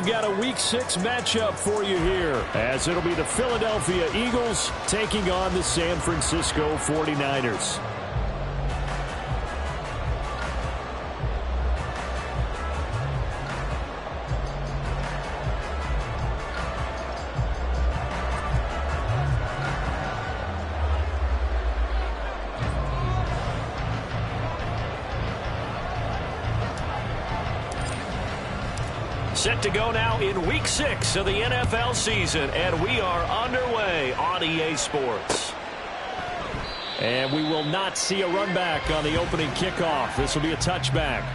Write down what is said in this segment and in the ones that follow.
we've got a Week 6 matchup for you here, as it'll be the Philadelphia Eagles taking on the San Francisco 49ers. Set to go now in Week 6 of the NFL season, and we are underway on EA Sports. And we will not see a run back on the opening kickoff. This will be a touchback.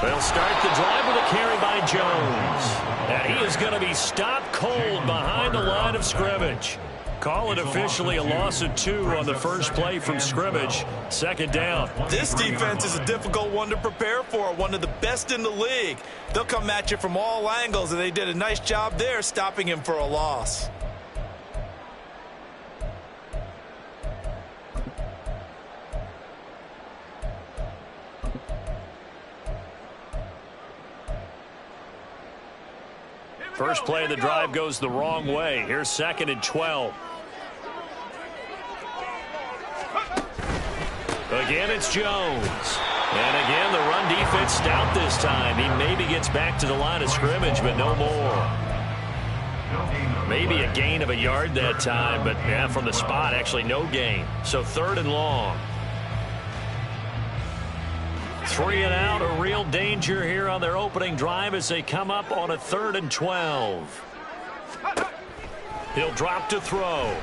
They'll start the drive with a carry by Jones. And he is going to be stopped cold behind the line of scrimmage. Call it officially a loss of 2 on the first play from scrimmage. Second down. This defense is a difficult one to prepare for, one of the best in the league. They'll come at you from all angles, and they did a nice job there stopping him for a loss. First play of the drive goes the wrong way. Here's 2nd and 12. Again, it's Jones. And again, the run defense stout this time. He maybe gets back to the line of scrimmage, but no more. Maybe a gain of a yard that time, but yeah, from the spot, actually no gain. So 3rd and long. 3 and out, a real danger here on their opening drive as they come up on a 3rd and 12. He'll drop to throw.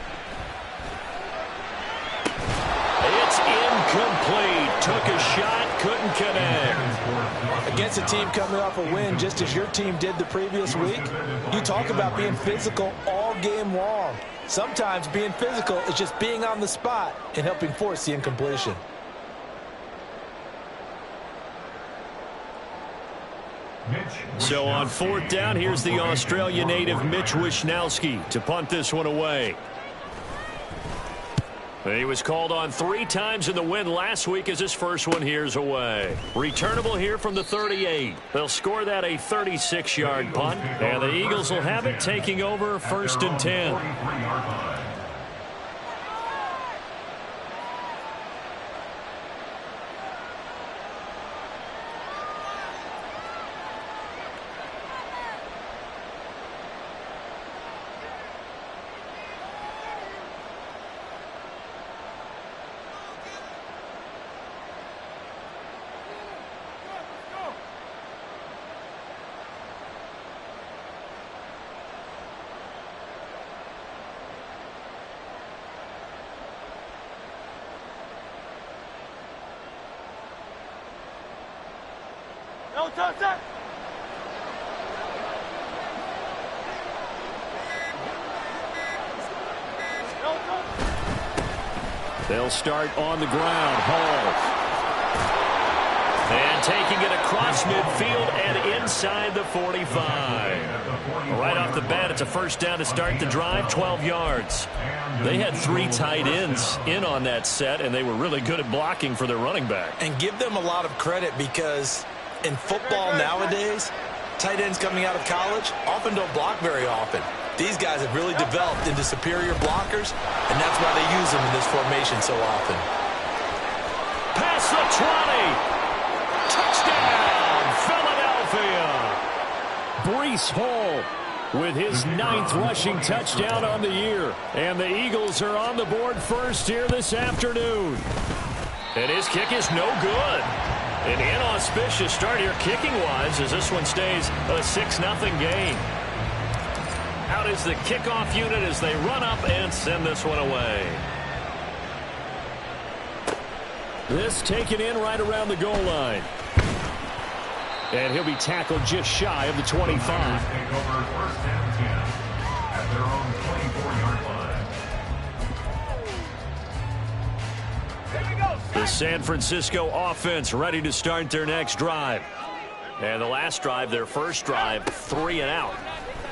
It's incomplete. Took a shot, couldn't connect. Against a team coming off a win, just as your team did the previous week, you talk about being physical all game long. Sometimes being physical is just being on the spot and helping force the incompletion. So on 4th down, here's the Australia native Mitch Wishnowsky to punt this one away. He was called on 3 times in the win last week as his first one here's away. Returnable here from the 38. They'll score that a 36-yard punt, and the Eagles will have it taking over 1st and 10. They'll start on the ground. Hall. And taking it across midfield and inside the 45. Right off the bat, it's a first down to start the drive, 12 yards. They had 3 tight ends in on that set, and they were really good at blocking for their running back. And give them a lot of credit because in football nowadays, tight ends coming out of college often don't block very often. These guys have really developed into superior blockers, and that's why they use them in this formation so often. Past the 20. Touchdown, Philadelphia. Breece Hall with his 9th rushing touchdown on the year. And the Eagles are on the board first here this afternoon. And his kick is no good. An inauspicious start here kicking-wise as this one stays a 6-0 game. Out is the kickoff unit as they run up and send this one away. This taken in right around the goal line. And he'll be tackled just shy of the 25. Take over 1st and 10 at their own 24-yard line. The San Francisco offense ready to start their next drive. And the last drive, their first drive, 3 and out.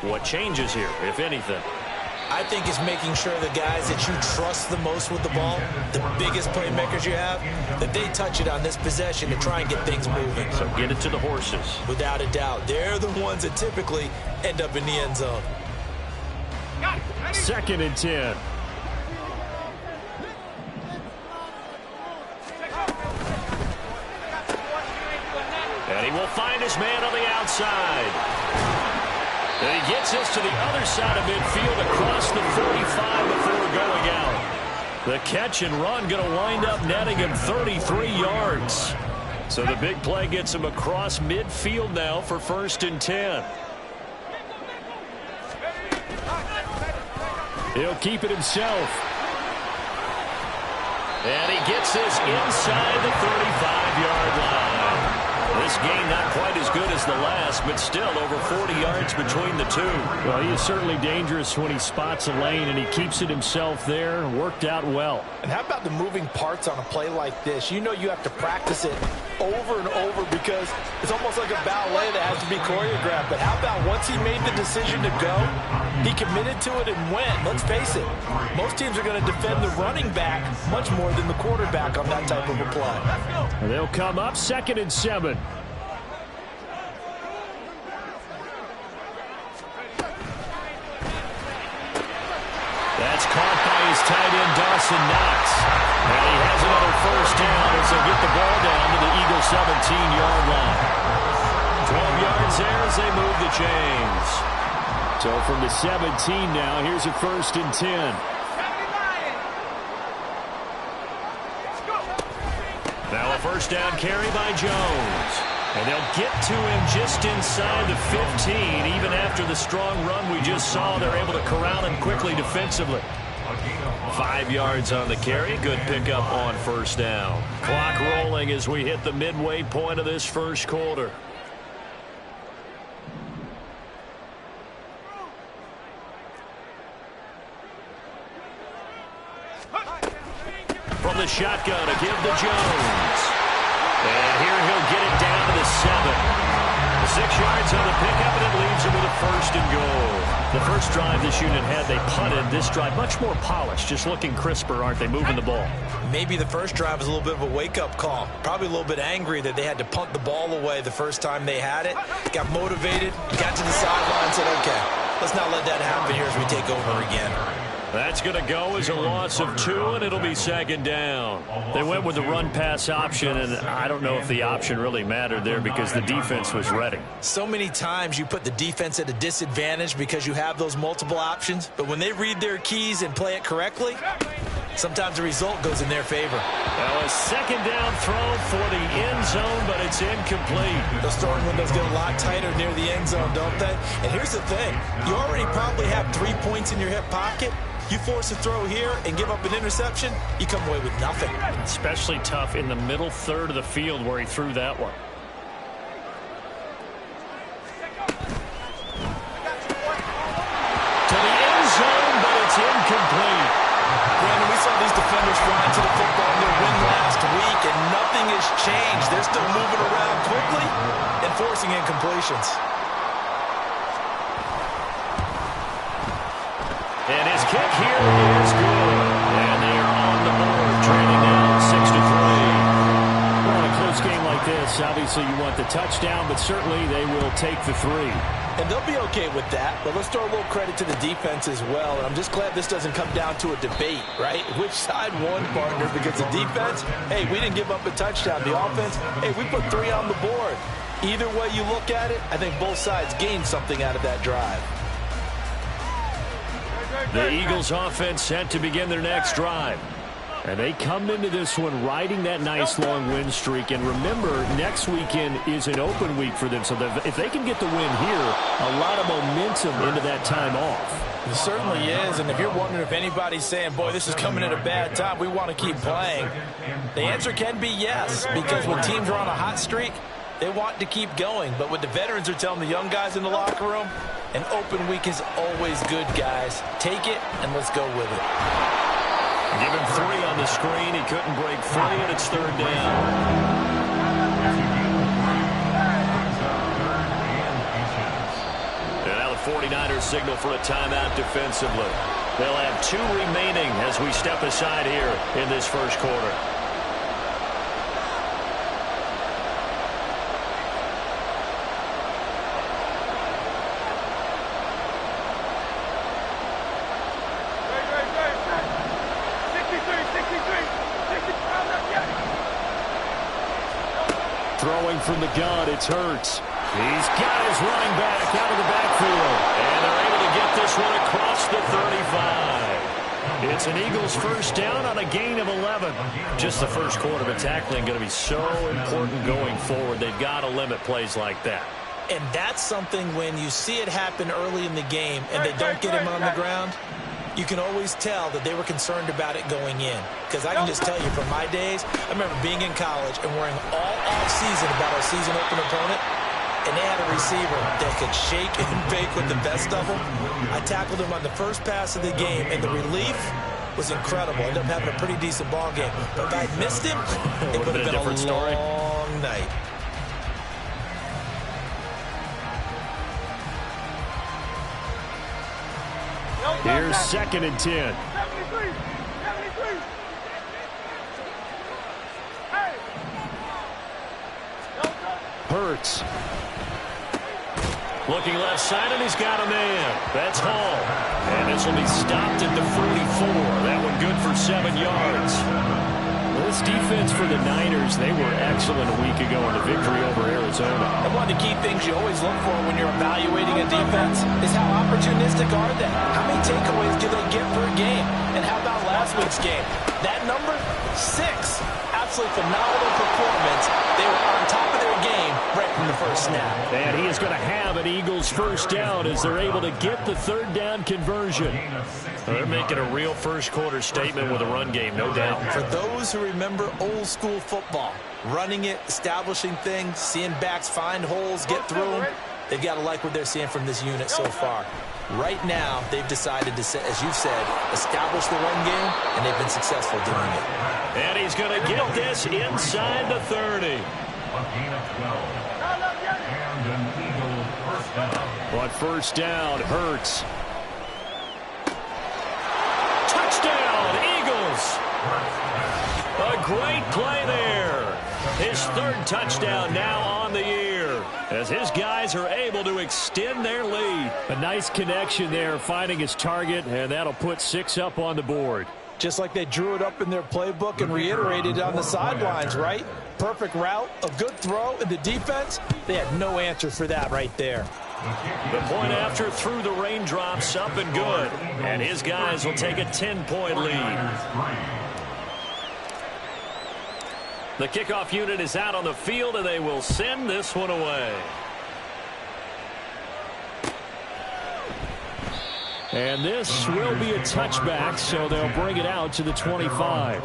What changes here, if anything? I think it's making sure the guys that you trust the most with the ball, the biggest playmakers you have, that they touch it on this possession to try and get things moving. So get it to the horses. Without a doubt. They're the ones that typically end up in the end zone. 2nd and 10. And he will find his man on the outside. And he gets this to the other side of midfield across the 45 before going out. The catch and run going to wind up netting him 33 yards. So the big play gets him across midfield now for 1st and 10. He'll keep it himself. And he gets this inside the 35-yard line. This game not quite as good as the last, but still over 40 yards between the two. Well, he is certainly dangerous when he spots a lane, and he keeps it himself there. Worked out well. And how about the moving parts on a play like this? You know you have to practice it over and over because it's almost like a ballet that has to be choreographed. But how about once he made the decision to go, he committed to it and went. Let's face it, most teams are going to defend the running back much more than the quarterback on that type of a play. And they'll come up 2nd and 7. That's caught by his tight end, Dawson Knox. And he has another 1st down as they get the ball down to the Eagles' 17-yard line. 12 yards there as they move the chains. So from the 17 now, here's a 1st and 10. Now a 1st down carry by Jones. And they'll get to him just inside the 15. Even after the strong run we just saw, they're able to corral him quickly defensively. 5 yards on the carry. Good pickup on 1st down. Clock rolling as we hit the midway point of this 1st quarter. From the shotgun to give to Jones. And here he'll get it down to the 7. 6 yards on the pickup, and it leaves him with a 1st and goal. The first drive this unit had, they punted. This drive much more polished, just looking crisper, aren't they, moving the ball? Maybe the first drive was a little bit of a wake-up call. Probably a little bit angry that they had to punt the ball away the first time they had it. Got motivated, got to the sideline and said, okay, let's not let that happen here as we take over again. That's going to go as a loss of 2, and it'll be 2nd down. They went with the run-pass option, and I don't know if the option really mattered there because the defense was ready. So many times you put the defense at a disadvantage because you have those multiple options, but when they read their keys and play it correctly, sometimes the result goes in their favor. Well, a 2nd down throw for the end zone, but it's incomplete. Those throwing windows get a lot tighter near the end zone, don't they? And here's the thing. You already probably have 3 points in your hip pocket. You force a throw here and give up an interception, you come away with nothing. Especially tough in the middle third of the field where he threw that one. To the end zone, but it's incomplete. Brandon, we saw these defenders flying to the football in their win last week, and nothing has changed. They're still moving around quickly and forcing incompletions. And his kick here is good. And they are on the board, trailing now 6-3. Well, in a close game like this, obviously you want the touchdown, but certainly they will take the 3. And they'll be okay with that, but let's throw a little credit to the defense as well. And I'm just glad this doesn't come down to a debate, right? Which side won, partner? Because the defense, hey, we didn't give up a touchdown. The offense, hey, we put 3 on the board. Either way you look at it, I think both sides gained something out of that drive. The Eagles offense set to begin their next drive. And they come into this one riding that nice long win streak. And remember, next weekend is an open week for them. So if they can get the win here, a lot of momentum into that time off. It certainly is. And if you're wondering if anybody's saying, boy, this is coming at a bad time, we want to keep playing, the answer can be yes. Because when teams are on a hot streak, they want to keep going. But what the veterans are telling the young guys in the locker room, an open week is always good, guys. Take it, and let's go with it. Give him 3 on the screen. He couldn't break free, and it's 3rd down. And now the 49ers signal for a timeout defensively. They'll have 2 remaining as we step aside here in this first quarter. Throwing from the gun, it's Hurts. He's got his running back out of the backfield. And they're able to get this one across the 35. It's an Eagles first down on a gain of 11. Just the first quarter, but tackling going to be so important going forward. They've got to limit plays like that. And that's something when you see it happen early in the game and they don't get him on the ground, you can always tell that they were concerned about it going in. Because I can just tell you from my days, I remember being in college and worrying all off-season about our season open opponent, and they had a receiver that could shake and bake with the best of them. I tackled him on the first pass of the game, and the relief was incredible. Ended up having a pretty decent ball game. But if I had missed him, it would have been a different story. long night. Here's 2nd and 10. Hurts. Looking left side, and he's got a man. That's Hall. And this will be stopped at the 44. That one good for 7 yards. This defense for the Niners, they were excellent a week ago in the victory over Arizona. And one of the key things you always look for when you're evaluating a defense is how opportunistic are they? How many takeaways do they get per game? And how about last week's game? That number, 6. Absolutely phenomenal performance. They were on top of their game right from the first snap. And he is going to have an Eagles first down as they're able to get the 3rd down conversion. They're making a real first quarter statement with a run game, no doubt. For those who remember old school football, running it, establishing things, seeing backs find holes, get through them, they've got to like what they're seeing from this unit so far. Right now, they've decided to, as you've said, establish the run game, and they've been successful doing it. And he's going to get this inside the 30. A gain of 12. And an Eagle first down. But first down, Hurts. Touchdown, Eagles. A great play there. His 3rd touchdown now on the year as his guys are able to extend their lead. A nice connection there, finding his target, and that'll put 6 up on the board. Just like they drew it up in their playbook and reiterated it on the sidelines, right? Perfect route, a good throw, and the defense, they had no answer for that right there. The point after through the raindrops, up and good. And his guys will take a 10-point lead. The kickoff unit is out on the field, and they will send this one away. And this will be a touchback, so they'll bring it out to the 25.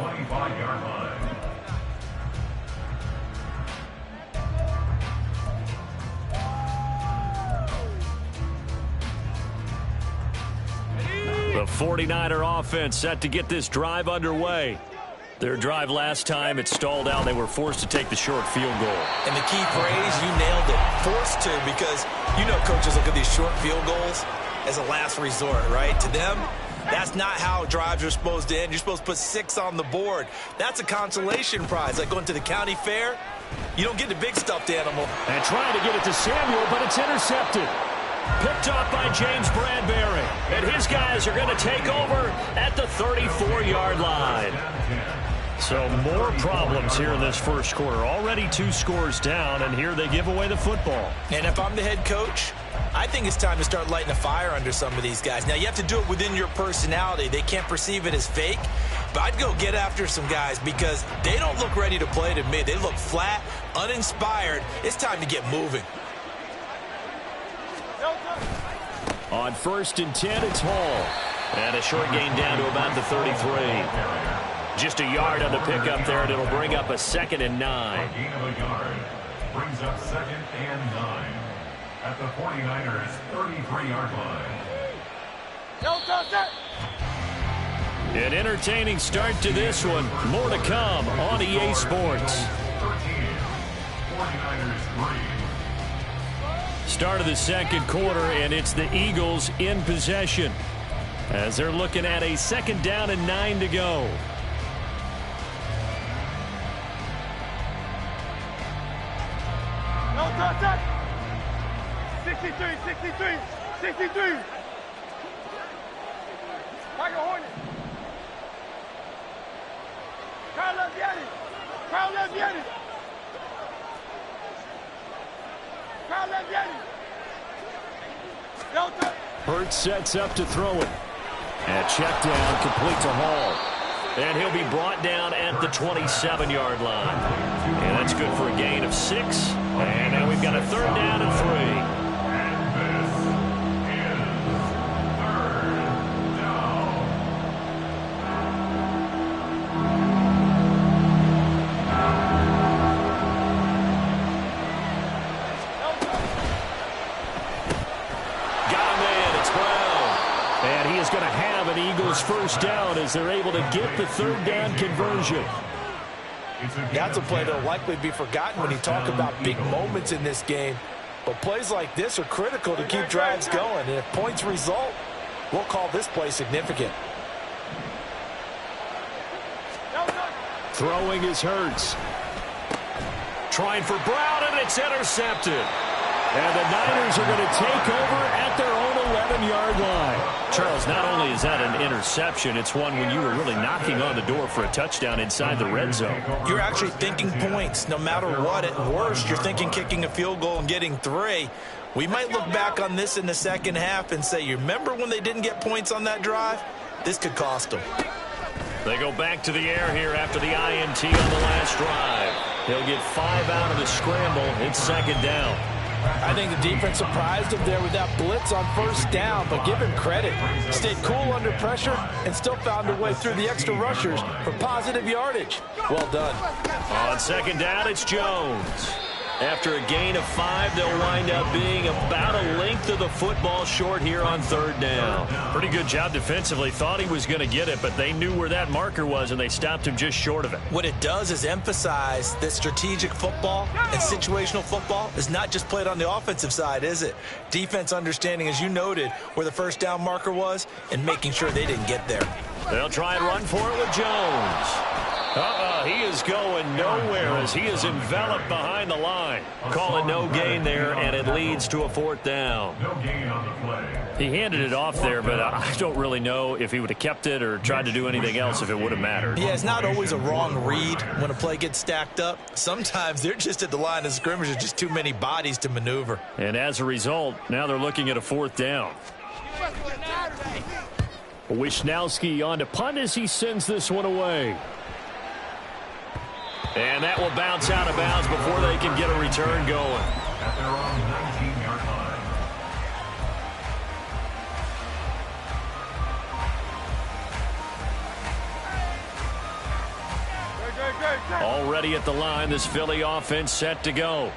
The 49er offense set to get this drive underway. Their drive last time, it stalled out. They were forced to take the short field goal. And the key phrase, you nailed it, forced to, because you know coaches look at these short field goals as a last resort, right? To them, that's not how drives are supposed to end. You're supposed to put 6 on the board. That's a consolation prize. Like going to the county fair, you don't get the big stuffed animal. And trying to get it to Samuel, but it's intercepted. Picked off by James Bradbury. And his guys are going to take over at the 34-yard line. So more problems here in this first quarter. Already 2 scores down, and here they give away the football. And if I'm the head coach, I think it's time to start lighting a fire under some of these guys. Now, you have to do it within your personality. They can't perceive it as fake. But I'd go get after some guys because they don't look ready to play to me. They look flat, uninspired. It's time to get moving. On 1st and 10, it's Hall. And a short gain down to about the 33. Just a yard on the pickup there, and it'll bring up a 2nd and 9. A gain of a yard brings up 2nd and 9 at the 49ers' 33-yard line. An entertaining start to this one. More to come on EA Sports. 13, 49ers 3. Start of the second quarter, and it's the Eagles in possession as they're looking at a 2nd down and 9 to go. No, touch. 63. Michael Hornet. Carl Leviani. Hurts sets up to throw it. And check down, complete to Hall. And he'll be brought down at the 27-yard line. And that's good for a gain of 6. And now we've got a 3rd down and 3. First down as they're able to get the 3rd down conversion. That's a play that'll likely be forgotten when you talk about big moments in this game. But plays like this are critical to keep drives going. And if points result, we'll call this play significant. Throwing is Hurts. Trying for Brown, and it's intercepted. And the Niners are going to take over at their own 11-yard line. Charles, not only is that an interception, it's one when you were really knocking on the door for a touchdown inside the red zone. You're actually thinking points no matter what. At worst, you're thinking kicking a field goal and getting 3. We might look back on this in the second half and say, you remember when they didn't get points on that drive? This could cost them. They go back to the air here after the INT on the last drive. He'll get 5 out of the scramble. It's 2nd down. I think the defense surprised him there with that blitz on 1st down, but give him credit. Stayed cool under pressure and still found a way through the extra rushers for positive yardage. Well done. On 2nd down, it's Jones. After a gain of 5, they'll wind up being about a length of the football short here on 3rd down. Pretty good job defensively. Thought he was going to get it, but they knew where that marker was, and they stopped him just short of it. What it does is emphasize that strategic football and situational football is not just played on the offensive side, is it? Defense understanding, as you noted, where the 1st down marker was and making sure they didn't get there. They'll try and run for it with Jones. He is going nowhere as he is enveloped behind the line. Calling no gain there, and it leads to a 4th down. No gain on the play. He handed it off there, but I don't really know if he would have kept it or tried to do anything else if it would have mattered. Yeah, it's not always a wrong read when a play gets stacked up. Sometimes they're just at the line of scrimmage. There's just too many bodies to maneuver. And as a result, now they're looking at a 4th down. Wisnowski on to punt as he sends this one away. And that will bounce out of bounds before they can get a return going. At their own 19-yard line. Already at the line, this Philly offense set to go.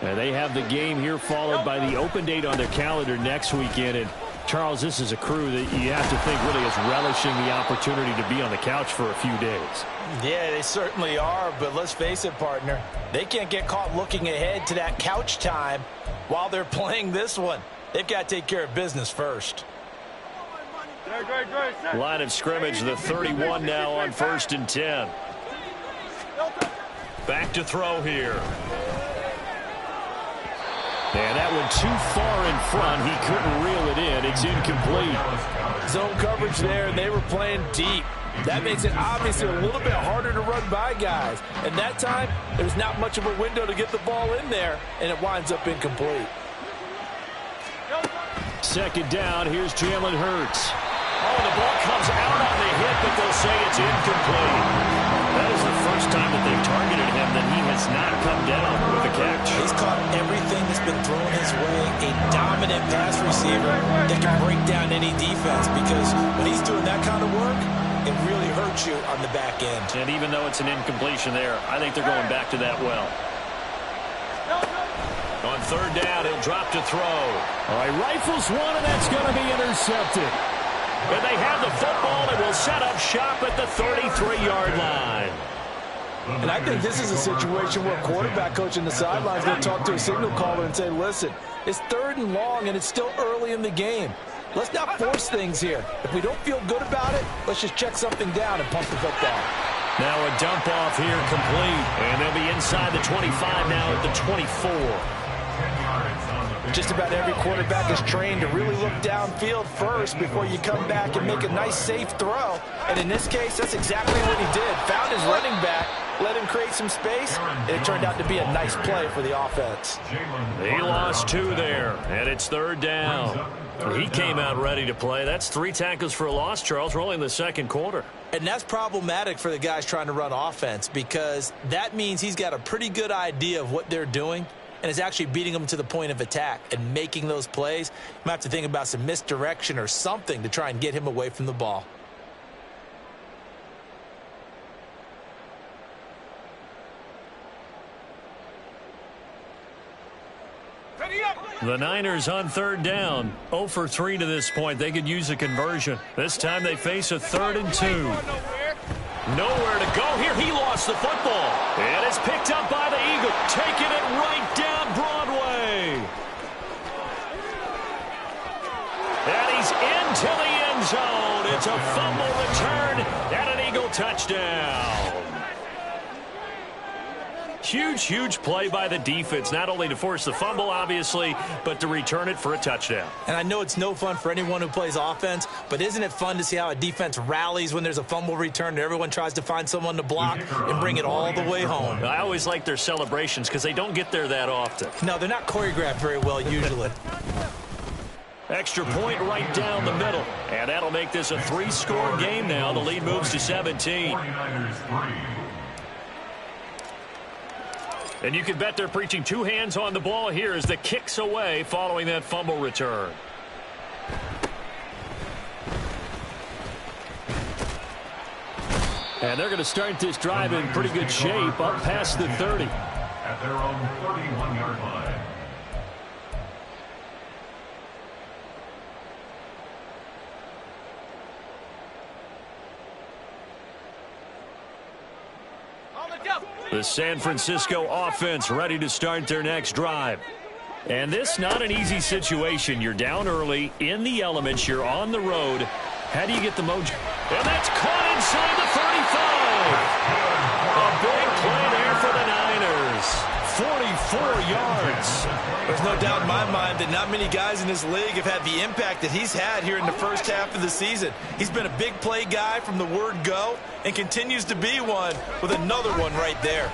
And they have the game here followed by the open date on their calendar next weekend. And Charles, this is a crew that you have to think really is relishing the opportunity to be on the couch for a few days. Yeah, they certainly are, but let's face it, partner. They can't get caught looking ahead to that couch time while they're playing this one. They've got to take care of business first. Line of scrimmage, the 31 now on 1st and 10. Back to throw here. And that one too far in front. He couldn't reel it in. It's incomplete. Zone coverage there, and they were playing deep. That makes it obviously a little bit harder to run by guys. And that time, there's not much of a window to get the ball in there, and it winds up incomplete. 2nd down, here's Jalen Hurts. Oh, the ball comes out on the hit, but they'll say it's incomplete. That is the first time that they've targeted him that he has not come down with a catch. He's caught everything that's been thrown his way. A dominant pass receiver that can break down any defense, because when he's doing that kind of work, it really hurts you on the back end. And even though it's an incompletion there, I think they're going back to that well. On 3rd down, he'll drop to throw. All right, rifles one, and that's going to be intercepted. And they have the football and will set up shop at the 33-yard line. And I think this is a situation where a quarterback coach in the sideline is going to talk to a signal caller and say, listen, it's 3rd and long and it's still early in the game. Let's not force things here. If we don't feel good about it, let's just check something down and pump the football. Now a dump off here complete. And they'll be inside the 25 now at the 24. Just about every quarterback is trained to really look downfield first before you come back and make a nice, safe throw. And in this case, that's exactly what he did. Found his running back, let him create some space, and it turned out to be a nice play for the offense. He lost 2 there, and it's 3rd down. He came out ready to play. That's 3 tackles for a loss, Charles. We're only in the 2nd quarter. And that's problematic for the guys trying to run offense because that means he's got a pretty good idea of what they're doing and is actually beating them to the point of attack and making those plays. You might have to think about some misdirection or something to try and get him away from the ball. The Niners on 3rd down. 0 for 3 to this point. They could use a conversion. This time they face a 3rd and 2. Nowhere to go here. He lost the football. And it's picked up by the Eagles. Taking it right down Broadway. And he's into the end zone. It's a fumble return and an Eagle touchdown. Huge, huge play by the defense, not only to force the fumble, obviously, but to return it for a touchdown. And I know it's no fun for anyone who plays offense, but isn't it fun to see how a defense rallies when there's a fumble return and everyone tries to find someone to block and bring it all the way home? I always like their celebrations because they don't get there that often. No, they're not choreographed very well usually. Extra point right down the middle. And that'll make this a 3-score game now. The lead moves to 17. And you can bet they're preaching 2 hands on the ball here as the kick's away following that fumble return. And they're going to start this drive in pretty good shape up past the 30. At their own 31-yard line. The San Francisco offense ready to start their next drive. And this not an easy situation. You're down early, in the elements, you're on the road. How do you get the mojo? And that's caught inside the 35. A big play there for the Niners. 44 yards. There's no doubt in my mind that not many guys in this league have had the impact that he's had here in the first half of the season. He's been a big play guy from the word go and continues to be one with another one right there.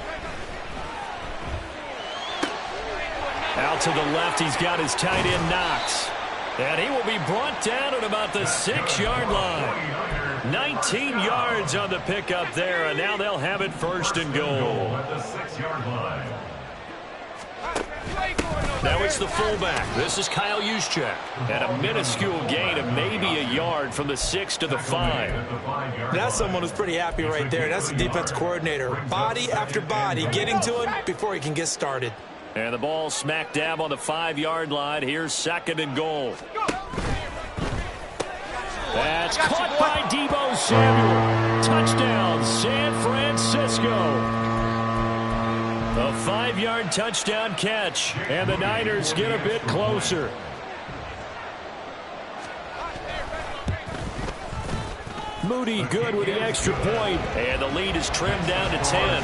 Out to the left, he's got his tight end Knox. And he will be brought down at about the 6-yard line. 19 yards on the pickup there, and now they'll have it 1st and goal. At the 6-yard line. Now it's the fullback. This is Kyle Juszczyk. And a minuscule gain of maybe a yard from the 6 to the 5. That's someone who's pretty happy right there. That's the defense coordinator. Body after body getting to him before he can get started. And the ball smack dab on the 5-yard line. Here's 2nd and goal. That's caught by Deebo Samuel. Touchdown, San Francisco. A 5-yard touchdown catch, and the Niners get a bit closer. Moody good with the extra point, and the lead is trimmed down to 10.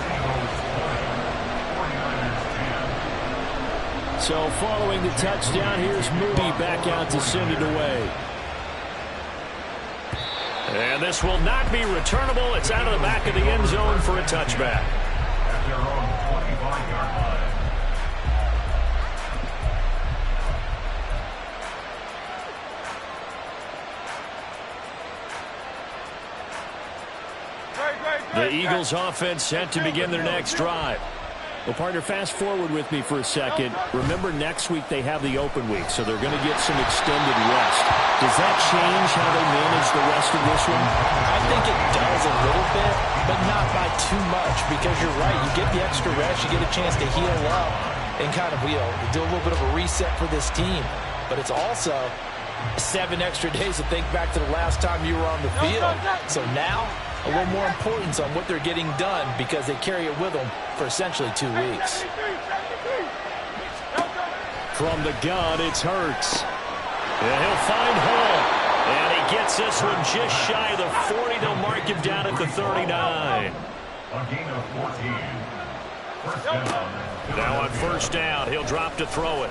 So following the touchdown, here's Moody back out to send it away. And this will not be returnable. It's out of the back of the end zone for a touchback. At their own 25-yard line. The Eagles offense set to begin their next drive. Well, partner, fast forward with me for a second. Remember, next week they have the open week, so they're going to get some extended rest. Does that change how they manage the rest of this one? I think it does a little bit, but not by too much, because you're right. You get the extra rest, you get a chance to heal up and kind of do a little bit of a reset for this team. But it's also 7 extra days to think back to the last time you were on the field. So now, a little more importance on what they're getting done because they carry it with them for essentially 2 weeks. From the gun, it's Hurts. And he'll find Hall. And he gets this one just shy of the 40. They'll mark him down at the 39. A gain of 14. First down. Now on first down, he'll drop to throw it.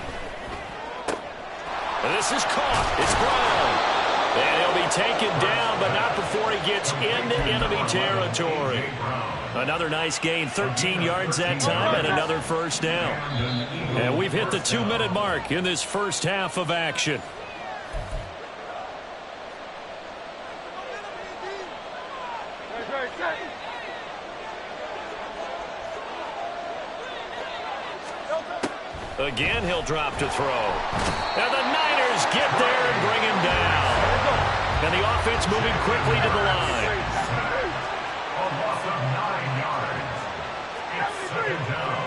And this is caught. It's Brown. And he'll be taken down, but not before he gets into enemy territory. Another nice gain, 13 yards that time, and another first down. And we've hit the 2-minute mark in this first half of action. Again, he'll drop to throw. And the Niners get there and bring him down. And the offense moving quickly to the line. A loss of 9 yards. It's second down.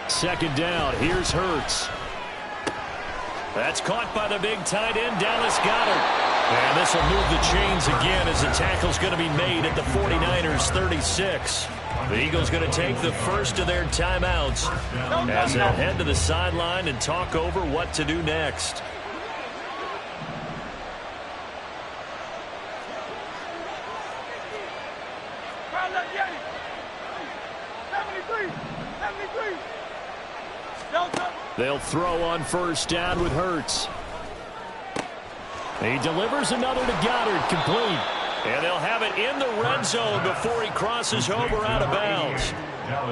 Second down, here's Hurts. That's caught by the big tight end, Dallas Goedert. And this will move the chains again as the tackle's going to be made at the 49ers 36. The Eagles going to take the first of their timeouts as they'll head to the sideline and talk over what to do next. They'll throw on first down with Hurts. He delivers another to Goddard, complete. And they'll have it in the red zone before he crosses over out of bounds.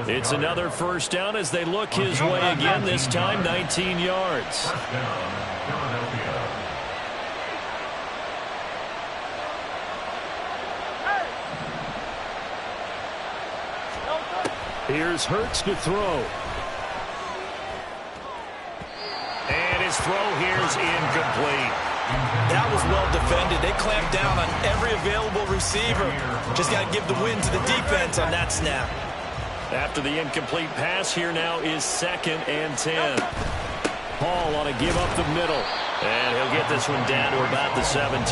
It's another first down as they look his way again, this time 19 yards. Here's Hurts to throw. And his throw here's incomplete. That was well defended. They clamped down on every available receiver. Just got to give the win to the defense on that snap. After the incomplete pass, here now is 2nd and 10. Hall on to give up the middle. And he'll get this one down to about the 17.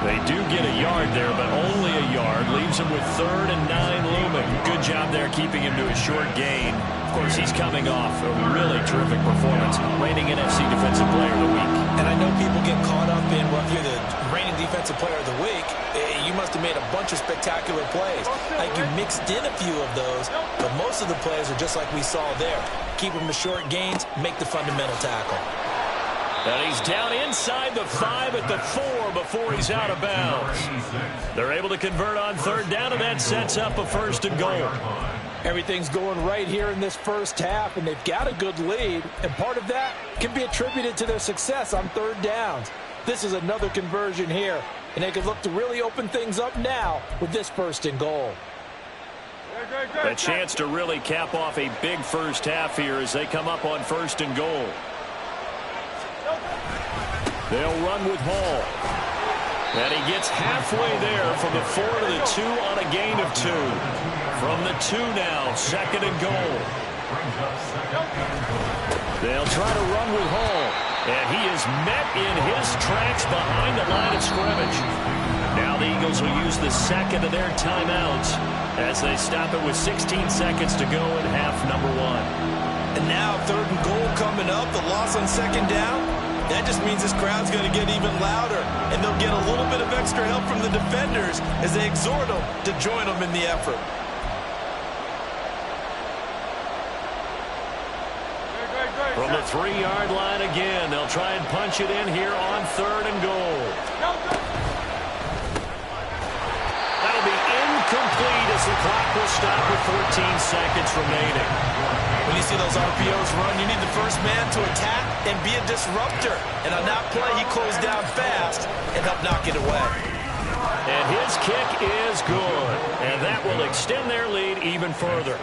They do get a yard there, but only a yard. Leaves him with 3rd and 9 looming. Good job there keeping him to a short gain. Of course, he's coming off a really terrific performance. Reigning NFC Defensive Player of the Week. And I know people get caught up in, well, if you're the reigning Defensive Player of the Week, you must have made a bunch of spectacular plays. Like you mixed in a few of those, but most of the plays are just like we saw there. Keep them to short gains, make the fundamental tackle. And he's down inside the 5 at the 4 before he's out of bounds. They're able to convert on 3rd down, and that sets up a 1st and goal. Everything's going right here in this first half, and they've got a good lead, and part of that can be attributed to their success on 3rd downs. This is another conversion here, and they can look to really open things up now with this 1st and goal. A chance to really cap off a big first half here as they come up on 1st and goal. They'll run with Hall. And he gets halfway there from the 4 to the 2 on a gain of 2. From the 2 now, 2nd and goal. They'll try to run with Hall. And he is met in his tracks behind the line of scrimmage. Now the Eagles will use the 2nd of their timeouts as they stop it with 16 seconds to go in half number 1. And now 3rd and goal coming up, the loss on 2nd down. That just means this crowd's going to get even louder, and they'll get a little bit of extra help from the defenders as they exhort them to join them in the effort. From the 3-yard line again, they'll try and punch it in here on 3rd and goal. That'll be incomplete as the clock will stop with 14 seconds remaining. When you see those RPOs run, you need the first man to attack and be a disruptor. And on that play, he closed down fast and helped knock it away. And his kick is good. And that that will extend their lead even further.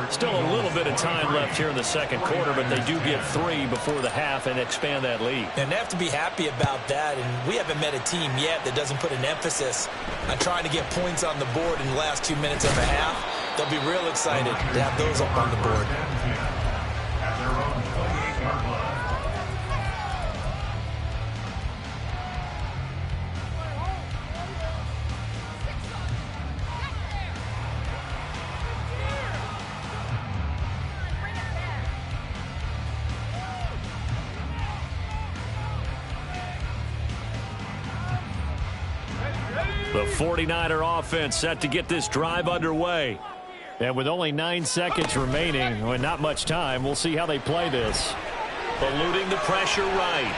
Still a little bit of time left here in the second quarter, but they do get 3 before the half and expand that lead. And they have to be happy about that, and we haven't met a team yet that doesn't put an emphasis on trying to get points on the board in the last 2 minutes of a half. They'll be real excited to have those up on the board. At their own 28-yard line. The 49er offense set to get this drive underway. And with only 9 seconds remaining, and not much time, we'll see how they play this. Eluding the pressure right.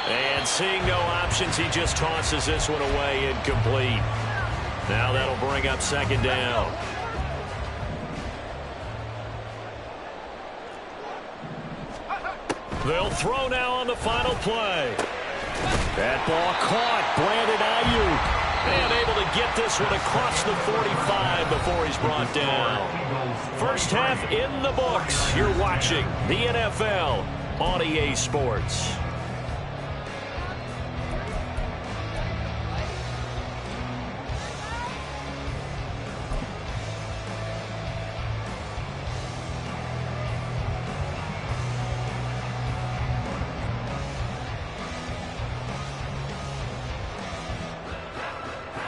And seeing no options, he just tosses this one away incomplete. Now that'll bring up second down. They'll throw now on the final play. That ball caught. Brandon Ayuk. And able to get this one across the 45 before he's brought down. First half in the books. You're watching the NFL on EA Sports.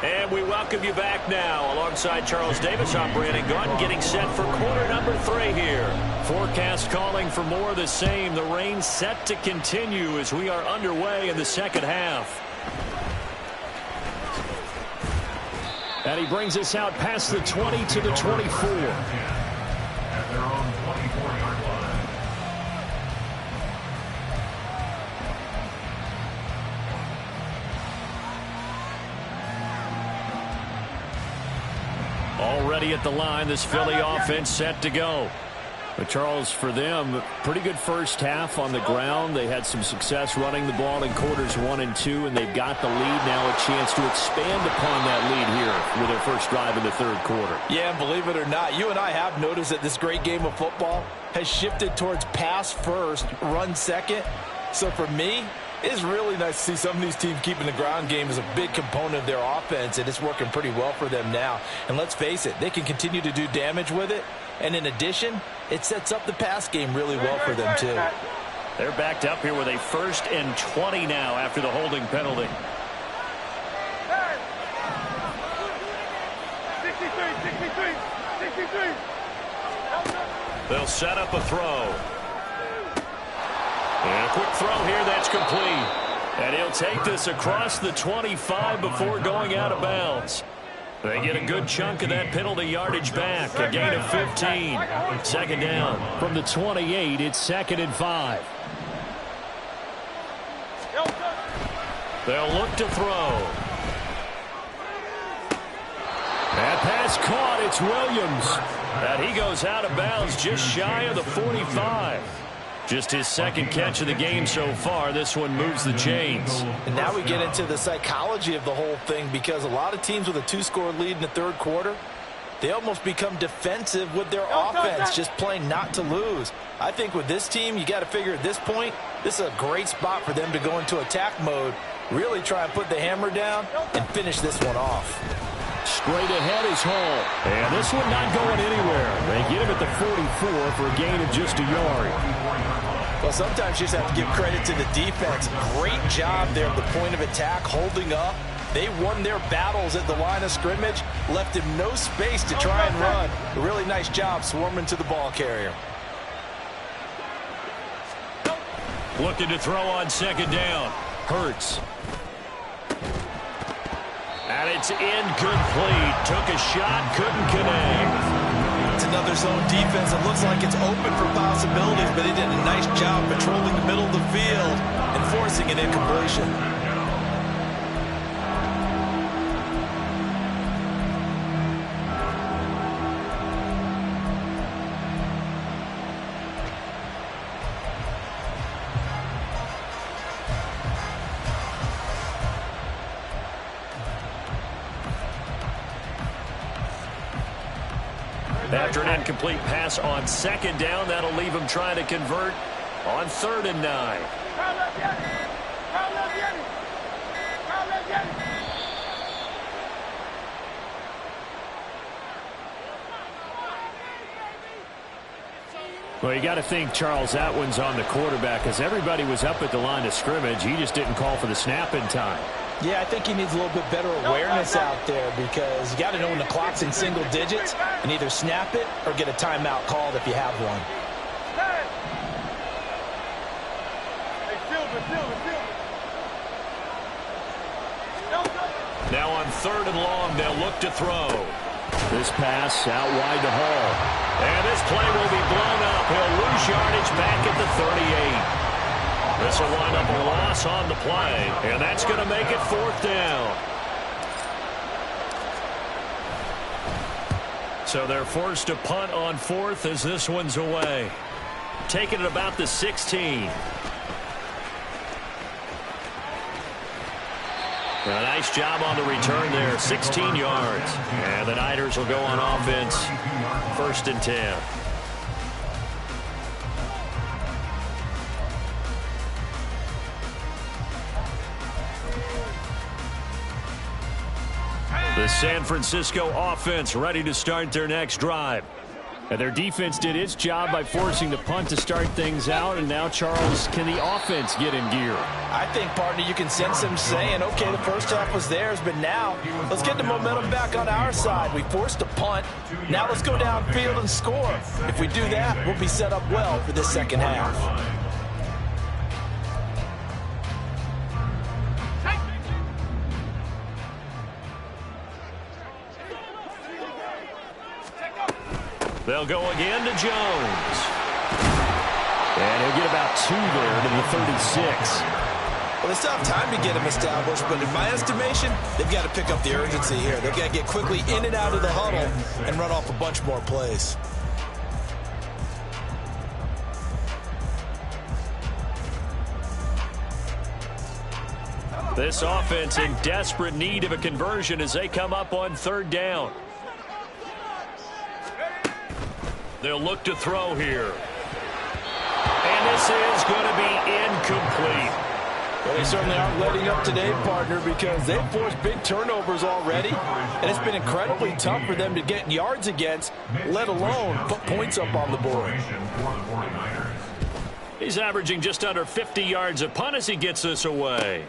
And we welcome you back now. Alongside Charles Davis, I'm Brandon Gunn, getting set for quarter number 3 here. Forecast calling for more of the same. The rain set to continue as we are underway in the second half. And he brings us out past the 20 to the 24. At their own 24-yard line. Already at the line, this Philly offense set to go. But Charles, for them, pretty good first half on the ground. They had some success running the ball in quarters 1 and 2, and they've got the lead now, a chance to expand upon that lead here with their first drive in the third quarter. Yeah, and believe it or not, you and I have noticed that this great game of football has shifted towards pass first, run second. So for me, it's really nice to see some of these teams keeping the ground game as a big component of their offense, and it's working pretty well for them now. And let's face it, they can continue to do damage with it. And in addition, it sets up the pass game really well for them, too. They're backed up here with a 1st and 20 now after the holding penalty. 63. They'll set up a throw. And a quick throw here, that's complete. And he'll take this across the 25 before going out of bounds. They get a good chunk of that penalty yardage back. A gain of 15. Second down. From the 28, it's 2nd and 5. They'll look to throw. That pass caught. It's Williams. And he goes out of bounds just shy of the 45. Just his second catch of the game so far. This one moves the chains. And now we get into the psychology of the whole thing, because a lot of teams with a 2-score lead in the third quarter, they almost become defensive with their offense, just playing not to lose. I think with this team, you got to figure at this point, this is a great spot for them to go into attack mode, really try and put the hammer down and finish this one off. Straight ahead is Hall. And this one not going anywhere. They get him at the 44 for a gain of just a yard. Well, sometimes you just have to give credit to the defense. Great job there at the point of attack, holding up. They won their battles at the line of scrimmage, left him no space to try and run. A really nice job swarming to the ball carrier. Looking to throw on second down. Hurts. And it's incomplete. Took a shot, couldn't connect. It's another zone defense. It looks like it's open for possibilities, but they did a nice job patrolling the middle of the field and forcing an incompletion. After an incomplete pass on second down, that'll leave him trying to convert on 3rd and 9. Well, you got to think, Charles, that one's on the quarterback because everybody was up at the line of scrimmage. He just didn't call for the snap in time. Yeah, I think he needs a little bit better awareness out there because you got to know when the clock's in single digits and either snap it or get a timeout called if you have one. Now on 3rd and long, they'll look to throw. This pass out wide to Hall. And this play will be blown up. He'll lose yardage back at the 38. This will wind up a loss on the play, and that's going to make it 4th down. So they're forced to punt on 4th as this one's away. Taking it about the 16. A nice job on the return there, 16 yards. And the Niners will go on offense, 1st and 10. The San Francisco offense ready to start their next drive. And their defense did its job by forcing the punt to start things out. And now, Charles, can the offense get in gear? I think, partner, you can sense them saying, okay, the first half was theirs, but now let's get the momentum back on our side. We forced a punt. Now let's go downfield and score. If we do that, we'll be set up well for this second half. They'll go again to Jones. And he'll get about 2 there to the 36. Well, they still have time to get him established, but in my estimation, they've got to pick up the urgency here. They've got to get quickly in and out of the huddle and run off a bunch more plays. This offense in desperate need of a conversion as they come up on 3rd down. They'll look to throw here. And this is going to be incomplete. Well, they certainly aren't letting up today, partner, because they've forced big turnovers already, and it's been incredibly tough for them to get yards against, let alone put points up on the board. He's averaging just under 50 yards a punt as he gets this away.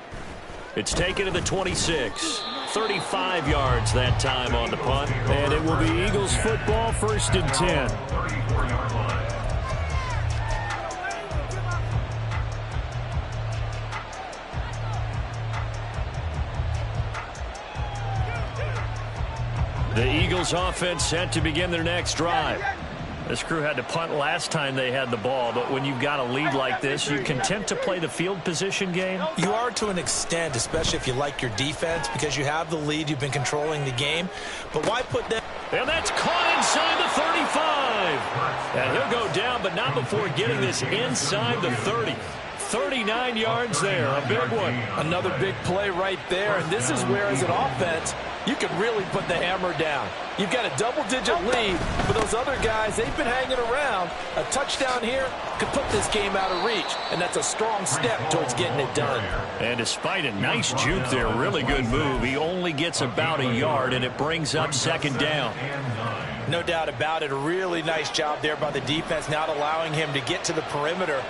It's taken to the 26. 35 yards that time on the punt. And it will be Eagles football, 1st and 10. The Eagles offense set to begin their next drive. This crew had to punt last time they had the ball, but when you've got a lead like this, you content to play the field position game? You are to an extent, especially if you like your defense, because you have the lead, you've been controlling the game. But why put them... And that's caught inside the 35. And he'll go down, but not before getting this inside the 30. 39 yards there, a big one. Another big play right there, and this is where, as an offense, you can really put the hammer down. You've got a double-digit lead, but those other guys, they've been hanging around. A touchdown here could put this game out of reach, and that's a strong step towards getting it done. And despite a nice juke there, really good move, he only gets about a yard, and it brings up 2nd down. No doubt about it, a really nice job there by the defense, not allowing him to get to the perimeter.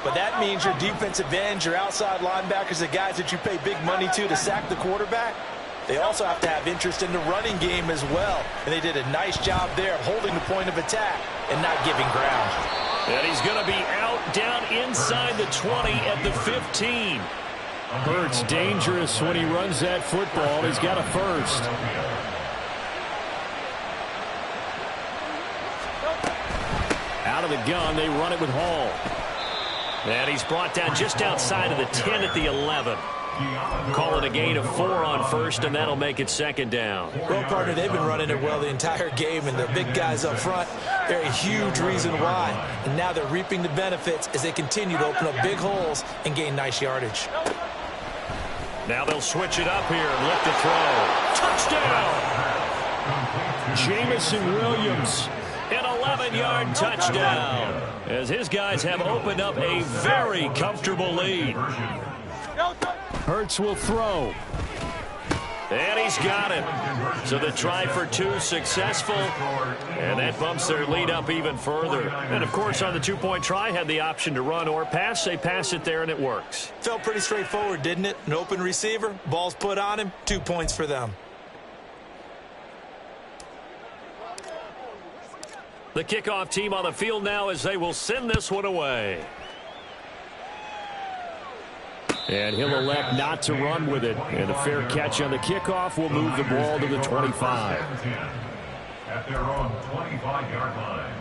But that means your defensive ends, your outside linebackers, the guys that you pay big money to sack the quarterback, they also have to have interest in the running game as well. And they did a nice job there of holding the point of attack and not giving ground. And he's going to be out down inside the 20 at the 15. Hurts dangerous when he runs that football. He's got a 1st. Out of the gun, they run it with Hall. And he's brought down just outside of the 10 at the 11. Calling a gain of 4 on 1st, and that'll make it 2nd down. Well, partner, they've been running it well the entire game, and the big guys up front, they're a huge reason why. And now they're reaping the benefits as they continue to open up big holes and gain nice yardage. Now they'll switch it up here and look to throw. Touchdown! Jamison Williams An 11-yard touchdown, as his guys have opened up a very comfortable lead. Hurts will throw. And he's got it. So the try for 2 successful, and that bumps their lead up even further. And, of course, on the 2-point try, had the option to run or pass. They pass it there, and it works. Felt pretty straightforward, didn't it? An open receiver, ball's put on him, 2 points for them. The kickoff team on the field now as they will send this one away. And he'll elect not to run with it. And a fair catch on the kickoff will move the ball to the 25. At their own 25-yard line.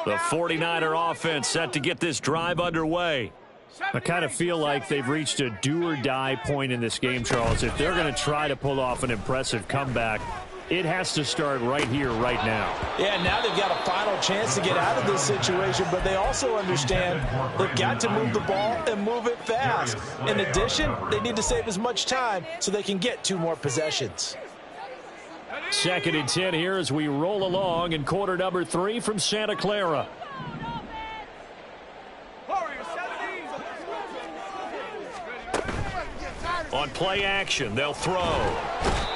The 49er offense set to get this drive underway. I kind of feel like they've reached a do-or-die point in this game, Charles. If they're going to try to pull off an impressive comeback, it has to start right here, right now. Yeah, now they've got a final chance to get out of this situation, but they also understand they've got to move the ball and move it fast. In addition, they need to save as much time so they can get 2 more possessions. 2nd and 10 here as we roll along in quarter number 3 from Santa Clara. On play action, they'll throw.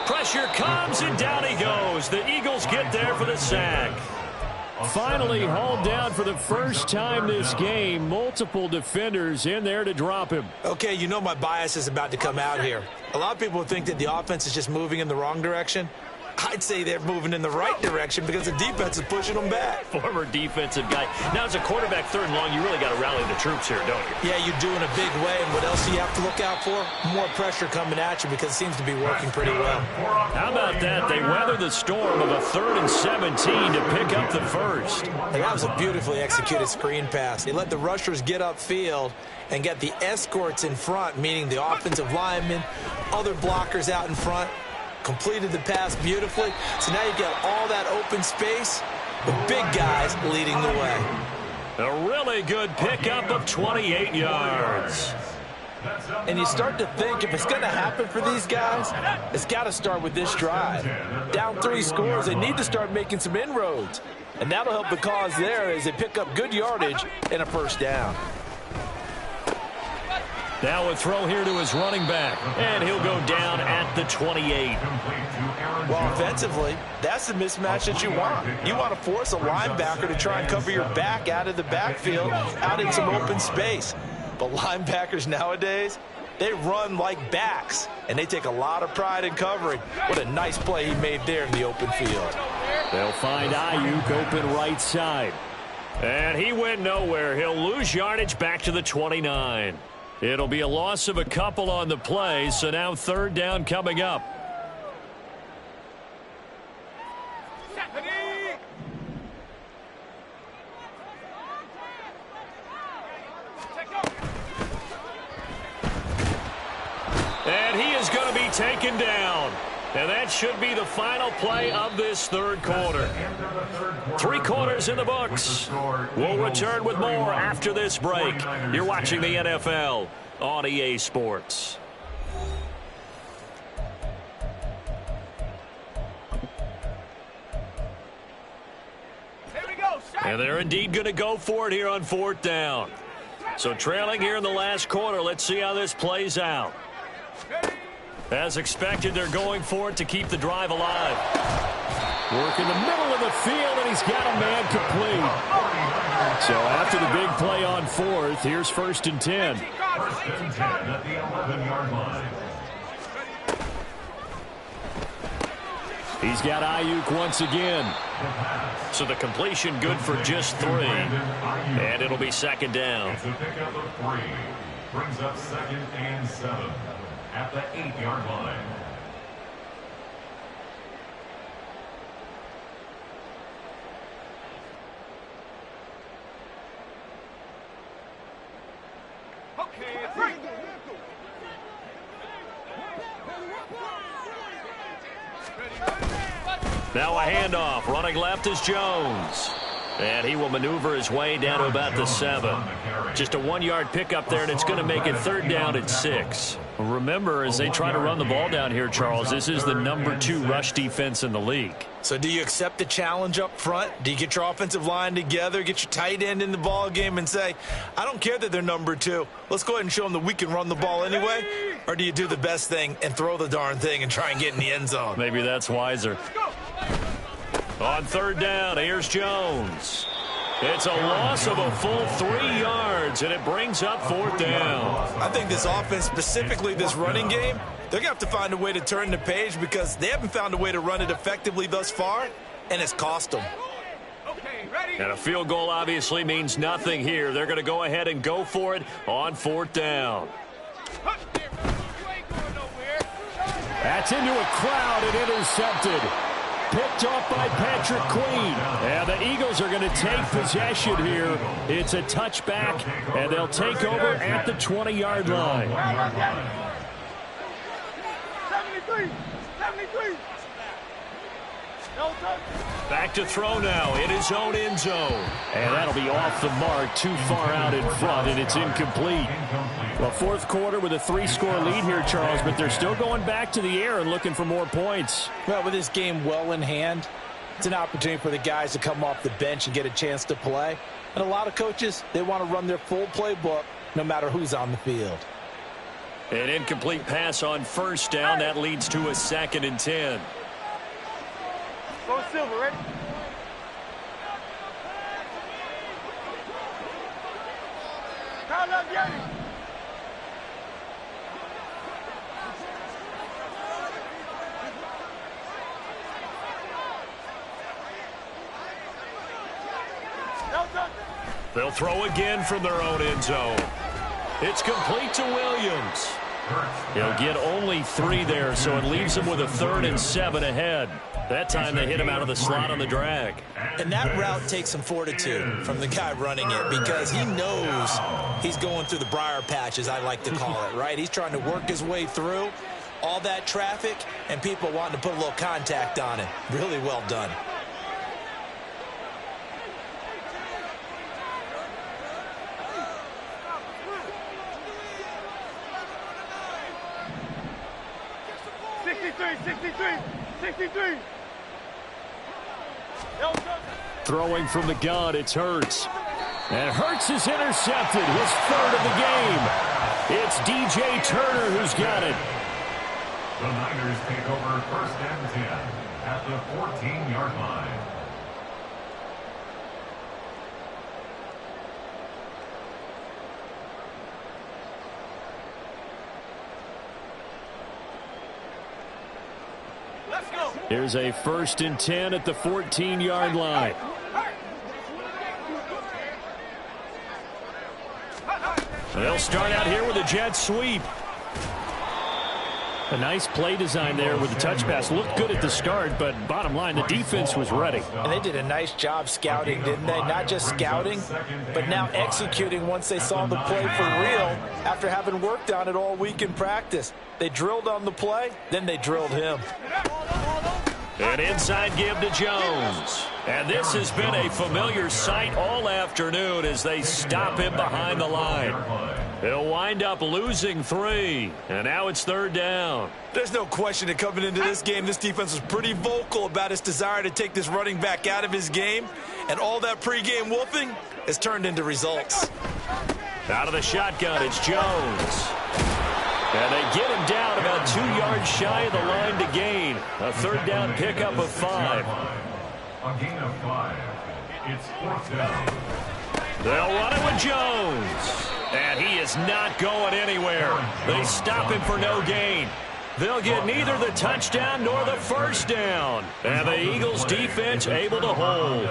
Pressure comes, and down he goes. The Eagles get there for the sack. Finally hauled down for the first time this game. Multiple defenders in there to drop him. Okay, you know my bias is about to come out here. A lot of people think that the offense is just moving in the wrong direction. I'd say they're moving in the right direction because the defense is pushing them back. Former defensive guy. Now, as a quarterback, 3rd and long, you really got to rally the troops here, don't you? Yeah, you do in a big way. And what else do you have to look out for? More pressure coming at you because it seems to be working pretty well. How about that? They weather the storm of a 3rd and 17 to pick up the first. Hey, that was a beautifully executed screen pass. They let the rushers get upfield and get the escorts in front, meaning the offensive linemen, other blockers out in front. Completed the pass beautifully. So now you've got all that open space with big guys leading the way. A really good pickup of 28 yards. And you start to think if it's going to happen for these guys, it's got to start with this drive. Down 3 scores, they need to start making some inroads. And that'll help the cause there as they pick up good yardage and a first down. Now a throw here to his running back, and he'll go down at the 28. Well, offensively, that's the mismatch that you want. You want to force a linebacker to try and cover your back out of the backfield, out in some open space. But linebackers nowadays, they run like backs, and they take a lot of pride in covering. What a nice play he made there in the open field. They'll find Ayuk open right side. And he went nowhere. He'll lose yardage back to the 29. It'll be a loss of a couple on the play, so now 3rd down coming up. And he is going to be taken down. And that should be the final play of this third quarter. 3 quarters in the books. We'll return with more after this break. You're watching the NFL on EA Sports. And they're indeed going to go for it here on 4th down. So trailing here in the last quarter. Let's see how this plays out. As expected, they're going for it to keep the drive alive. Work in the middle of the field, and he's got a man complete. So after the big play on 4th, here's 1st and 10. 1st and 10 at the 11-yard line. He's got Ayuk once again. So the completion good for just 3. And it'll be 2nd down. It's a pickup of 3. Brings up 2nd and 7 at the 8-yard line. Now a handoff. Running left is Jones. And he will maneuver his way down to about the 7. Just a 1-yard pickup there, and it's going to make it 3rd down at 6. Remember, as they try to run the ball down here, Charles, this is the number 2 rush defense in the league. So do you accept the challenge up front? Do you get your offensive line together, get your tight end in the ball game and say, I don't care that they're number 2. Let's go ahead and show them that we can run the ball anyway? Or do you do the best thing and throw the darn thing and try and get in the end zone? Maybe that's wiser. On 3rd down, here's Jones. It's a loss of a full 3 yards, and it brings up 4th down. I think this offense, specifically this running game, they're going to have to find a way to turn the page because they haven't found a way to run it effectively thus far, and it's cost them. And a field goal obviously means nothing here. They're going to go ahead and go for it on 4th down. That's into a crowd and intercepted. Picked off by Patrick Queen. And the Eagles are going to take possession here. It's a touchback, and they'll take over at the 20-yard line. 73. Back to throw now in his own end zone. And that'll be off the mark, too far out in front, and it's incomplete. Well, 4th quarter with a 3-score lead here, Charles, but they're still going back to the air and looking for more points. Well, with this game well in hand, it's an opportunity for the guys to come off the bench and get a chance to play. And a lot of coaches, they want to run their full playbook no matter who's on the field. An incomplete pass on 1st down. That leads to a 2nd and 10. Go Silver, ready? Call up Yanni. They'll throw again from their own end zone. It's complete to Williams. He'll get only 3 there, so it leaves him with a 3rd and 7 ahead. That time they hit him out of the slot on the drag. And that route takes some fortitude from the guy running it because he knows he's going through the briar patch, as I like to call it, right? He's trying to work his way through all that traffic and people wanting to put a little contact on it. Really well done. Throwing from the gun, it's Hurts. And Hurts is intercepted, his 3rd of the game. It's DJ Turner who's got it. The Niners take over 1st and 10 at the 14-yard line. Here's a 1st and 10 at the 14-yard line. They'll start out here with a jet sweep. A nice play design there with the touch pass. Looked good at the start, but bottom line, the defense was ready. And they did a nice job scouting, didn't they? Not just scouting, but now executing once they saw the play for real after having worked on it all week in practice. They drilled on the play, then they drilled him. An inside give to Jones. And this has been a familiar sight all afternoon as they stop him behind the line. He'll wind up losing 3. And now it's 3rd down. There's no question that coming into this game, this defense was pretty vocal about its desire to take this running back out of his game. And all that pregame wolfing has turned into results. Out of the shotgun, it's Jones. And they get him down about 2 yards shy of the line to gain. A 3rd down pickup of 5. A gain of 5. It's 4th down. They'll run it with Jones. And he is not going anywhere. They stop him for no gain. They'll get neither the touchdown nor the 1st down. And the Eagles defense able to hold.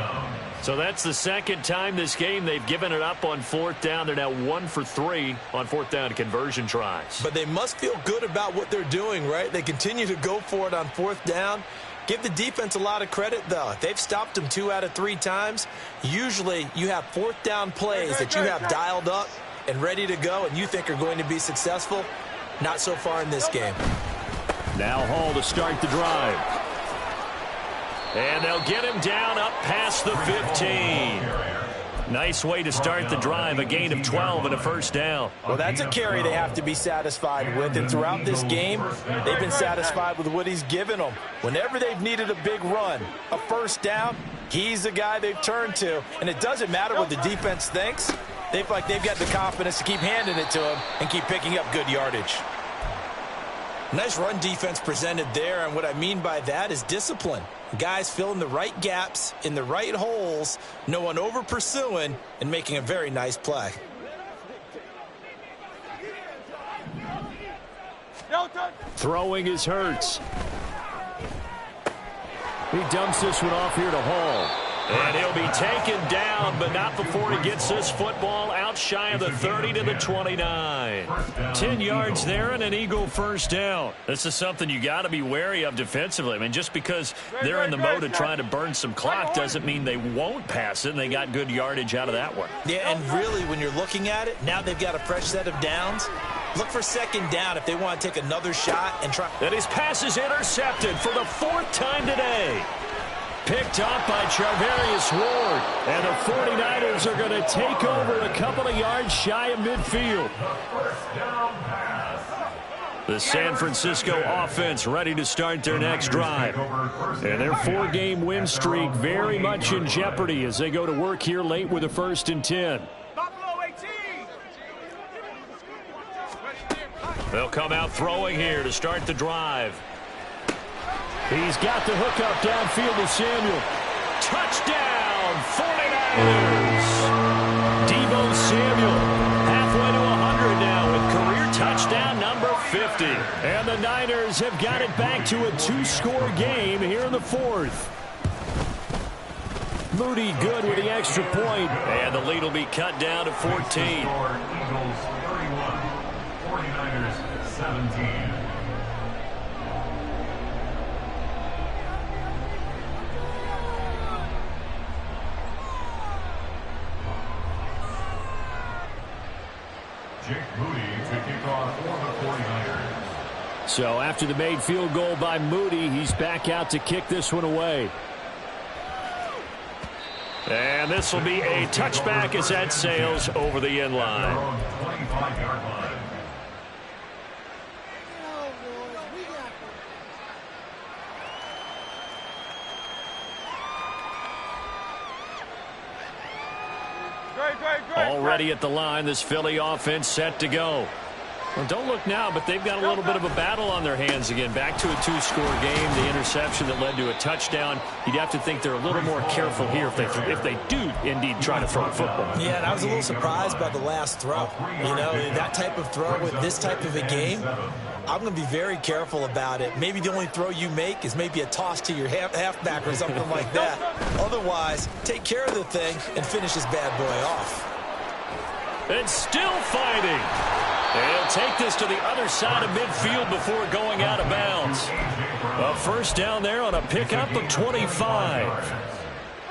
So that's the 2nd time this game they've given it up on 4th down. They're now 1 for 3 on 4th down conversion tries. But they must feel good about what they're doing, right? They continue to go for it on 4th down. Give the defense a lot of credit, though. They've stopped them 2 out of 3 times. Usually you have 4th down plays that you have dialed up and ready to go and you think are going to be successful. Not so far in this game. Now Hall to start the drive. And they'll get him down up past the 15. Nice way to start the drive, a gain of 12 and a 1st down. Well, that's a carry they have to be satisfied with. And throughout this game, they've been satisfied with what he's given them. Whenever they've needed a big run, a 1st down, he's the guy they've turned to. And it doesn't matter what the defense thinks. They feel like they've got the confidence to keep handing it to him and keep picking up good yardage. Nice run defense presented there, and what I mean by that is discipline. Guys filling the right gaps in the right holes, no one over pursuing, and making a very nice play. Throwing is Hurts. He dumps this one off here to Hall. And he'll be taken down, but not before he gets this football out shy of the 30 to the 29. 10 yards there and an Eagle 1st down. This is something you got to be wary of defensively. I mean, just because they're in the mode of trying to burn some clock doesn't mean they won't pass it, and they got good yardage out of that one. Yeah, and really, when you're looking at it, now they've got a fresh set of downs. Look for 2nd down if they want to take another shot and try. And his pass is intercepted for the 4th time today. Picked up by Charvarius Ward. And the 49ers are going to take over a couple of yards shy of midfield. The San Francisco offense ready to start their next drive. And their 4-game win streak very much in jeopardy as they go to work here late with a 1st and 10. They'll come out throwing here to start the drive. He's got the hook up downfield to Samuel. Touchdown, 49ers. Deebo Samuel, halfway to 100 now with career touchdown number 50. And the Niners have got it back to a 2-score game here in the 4th. Moody good with the extra point. And the lead will be cut down to 14. Eagles 31, 49ers 17. Jake Moody to kick off for the 49ers. So after the made field goal by Moody, he's back out to kick this one away. And this will be a touchback as that sails over the end line. 25-yard line. Already at the line, this Philly offense set to go. Well, don't look now, but they've got a little bit of a battle on their hands again. Back to a 2-score game. The interception that led to a touchdown. You'd have to think they're a little more careful here if they do indeed try to throw a football. Yeah, and I was a little surprised by the last throw. You know, that type of throw with this type of a game, I'm going to be very careful about it. Maybe the only throw you make is maybe a toss to your halfback or something like that. Otherwise, take care of the thing and finish this bad boy off. And still fighting. And he'll take this to the other side of midfield before going out of bounds. A first down there on a pickup of 25.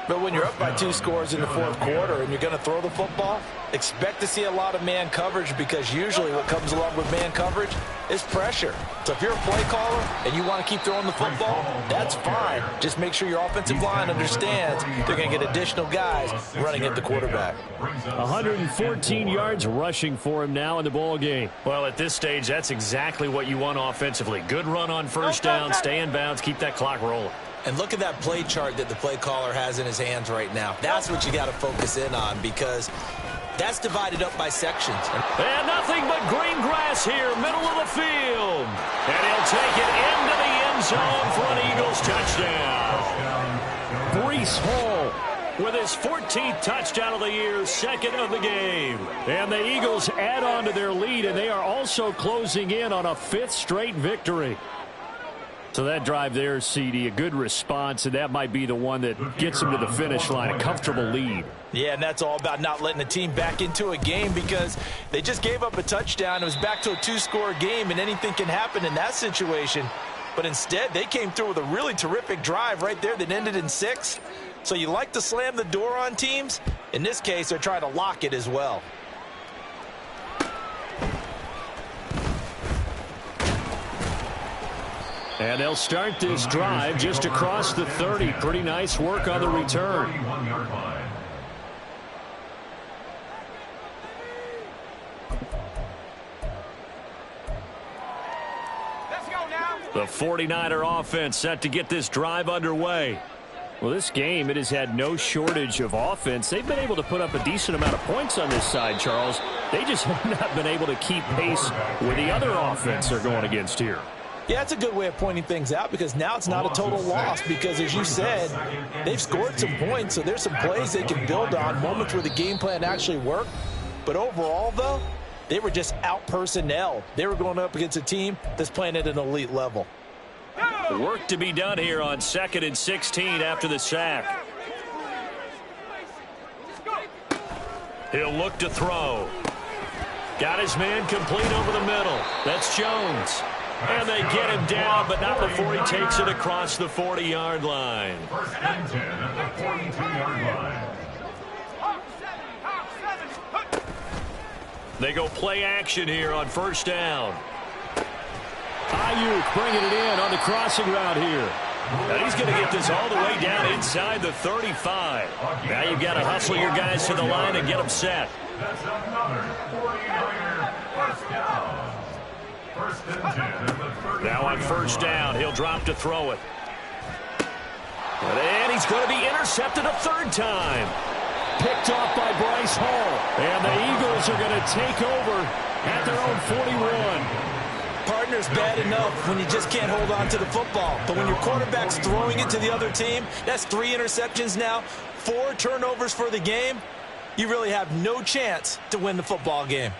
But when you're up by 2 scores in the fourth quarter and you're going to throw the football, expect to see a lot of man coverage, because usually what comes along with man coverage is pressure. So if you're a play caller and you want to keep throwing the football, that's fine. Just make sure your offensive line understands they're going to get additional guys running at the quarterback. 114 yards rushing for him now in the ball game. Well, at this stage, that's exactly what you want offensively. Good run on first down, stay in bounds, keep that clock rolling. And look at that play chart that the play caller has in his hands right now. That's what you got to focus in on, because that's divided up by sections. And nothing but green grass here, middle of the field. And he'll take it into the end zone for an Eagles touchdown. Breece Hall with his 14th touchdown of the year, second of the game. And the Eagles add on to their lead, and they are also closing in on a 5th straight victory. So that drive there, CD, a good response, and that might be the one that gets them to the finish line, a comfortable lead. Yeah, and that's all about not letting the team back into a game, because they just gave up a touchdown. It was back to a 2-score game, and anything can happen in that situation. But instead, they came through with a really terrific drive right there that ended in 6. So you like to slam the door on teams. In this case, they're trying to lock it as well. And they'll start this drive just across the 30. Pretty nice work on the return. Let's go now. The 49er offense set to get this drive underway. Well, this game, it has had no shortage of offense. They've been able to put up a decent amount of points on this side, Charles. They just have not been able to keep pace with the other offense they're going against here. Yeah, that's a good way of pointing things out, because now it's not a total loss, because as you said, they've scored some points, so there's some plays they can build on, moments where the game plan actually worked. But overall, though, they were just out-personnelled. They were going up against a team that's playing at an elite level. Work to be done here on 2nd and 16 after the sack. He'll look to throw. Got his man complete over the middle. That's Jones. And they get him down, but not before he takes it across the 40-yard line. First and 10 at the 42-yard line. They go play action here on first down. Ayuk bringing it in on the crossing route here. And he's going to get this all the way down inside the 35. Now you've got to hustle your guys to the line and get them set. That's another 49er first down. First and 10 at the 30. Now on first down, he'll drop to throw it. And he's going to be intercepted a 3rd time. Picked off by Bryce Hall. And the Eagles are going to take over at their own 41. Partner's bad enough when you just can't hold on to the football. But when your quarterback's throwing it to the other team, that's 3 interceptions now, 4 turnovers for the game. You really have no chance to win the football game.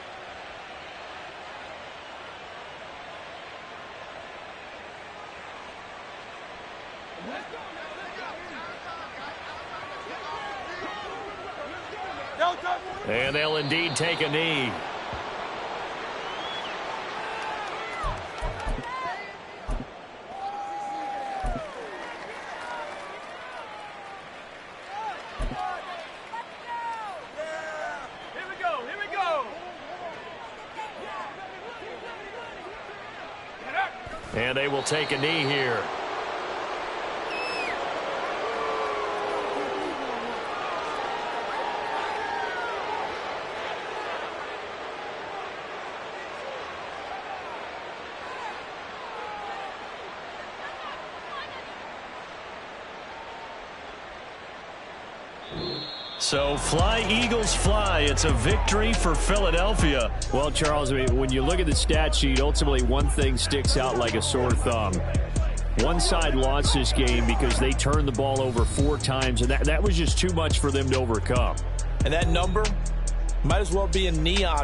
And they'll indeed take a knee. Here we go. And they will take a knee here. So fly, Eagles, fly. It's a victory for Philadelphia. Well, Charles, I mean, when you look at the stat sheet, ultimately one thing sticks out like a sore thumb. One side lost this game because they turned the ball over 4 times, and that was just too much for them to overcome. And that number might as well be in neon